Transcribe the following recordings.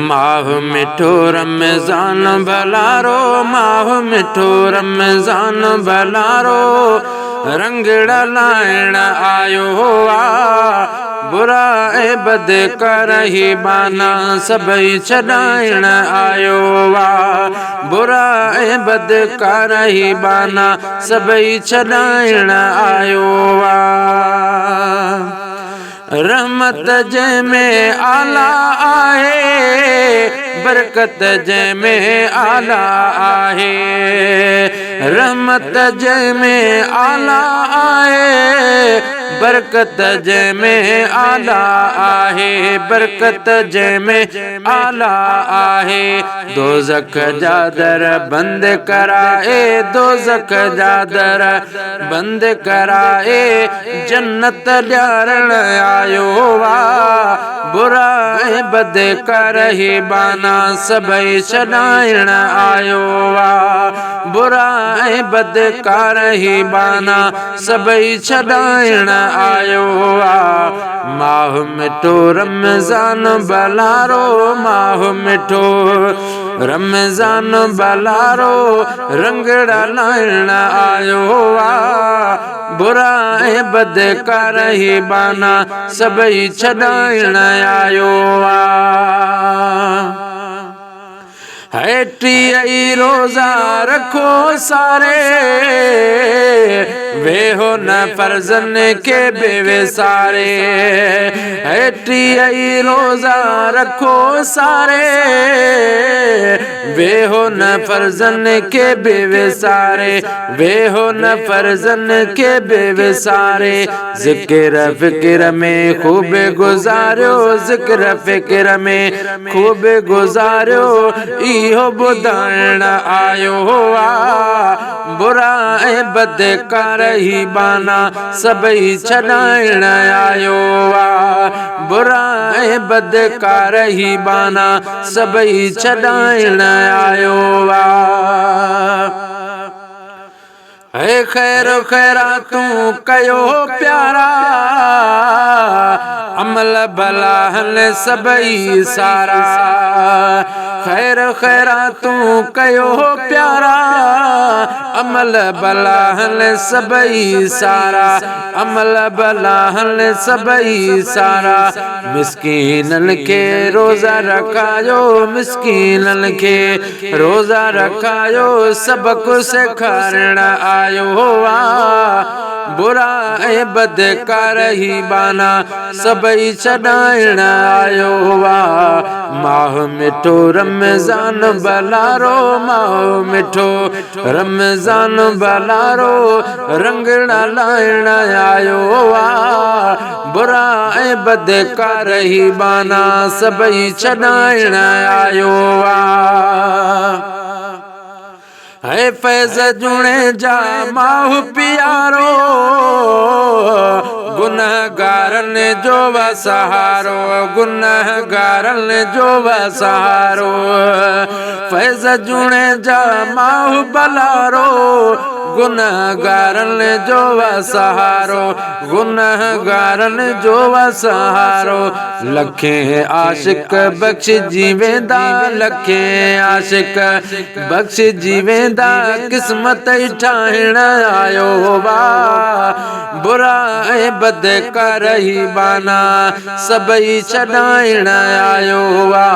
माह मिठो रमज़ान भलारो, माह मिठो रमज़ान भलारो, रंगड़ा लाइण आयो आ, बुरा ए बद करही बाना सबई छॾाइण आयो आ, बुरा ए बद करही बाना सबई छॾाइण आयो आ। रहमत जंहिंमें आला आहे, बरकत जंहिंमें आला आहे, रहमत जंहिंमें आला आहे, बरकत जंहिंमें आला आहे, बरकत जंहिंमें आला आहे। दोज़ख जा दर बंद कराए, दोज़ख जा दर बंद कराए, जन्नत ॾियारण आयो आ, बुरा ऐं बद करही बाना सबई छॾाइण आयो आ, बुरा ऐं बद करही बाना सबई छॾाइण आयो आ। माह मिठो रमज़ान भलारो, माह मिठो रमज़ान भलारो, रंगड़ा लाइण आयो आ, बुरा ऐं बद करही बाना सबई छॾाइण आयो आ। है टीह ई रोज़ा रखो सारे, वेहो न फर्ज़न के बेविसारे, है टीह ई रोज़ा रखो सारे, वेहो न फर्ज़न के बेविसारे, वेहो न फर्ज़न के बेविसारे। ज़िक्र फ़िक्र में खूब गुज़ारियो, ज़िक्र फ़िक्र में खूब गुज़ारियो, इहो ॿुधाइण आयो आ, बुरा ऐं बद करही बाना सबई छॾाइण आयो आ, बुरा ऐं बद करही बाना सबई छॾाइण आयो आ। है ख़ैर ख़ैरातूं कयो प्यारा, अमल भला हल सबई सारा, ख़ैर ख़ैरातूं कयो प्यारा, अमल भला हल सबई सारा, अमल भला हल सबई सारा। मिस्कीनन के रोज़ा रखायो, मिस्कीनन के रोज़ा रखायो, सबक सेखारण आयो आ, बुरा ऐं बद करही बाना सबई छॾाइण आयो आ। माह मिठो रमज़ान भलारो, माह मिठो रमज़ान भलारो, रंगड़ा लाइण आयो आ, बुरा ऐं बद करही बाना सबई छॾाइण आयो आ। है फैज़ जुणे जा माह पियारो, गुनहगारन जो सहारो, गुनहगारन जो सहारो, फैज़ जुणे जा माह भलारो, गुनहगारन जो सहारो, गुनहगारन जो सहारो। लखें आशिक बख़्शिजी वेंदा, लखें आशिक बख़्शिजी वेंदा, क़िस्मत ई ठाहिण आयो बा, बुरा ऐं बद करही बाना सबई छॾाइण आयो आ।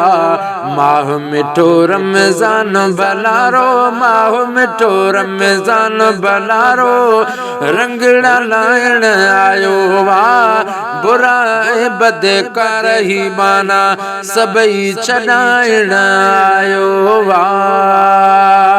माह मिठो रमज़ान भलारो, माह मिठो रमज़ान भलारो, रंगड़ा लाइण आयो आ, बुरा ऐं बद करही बाना सबई छॾाइण आयो आ।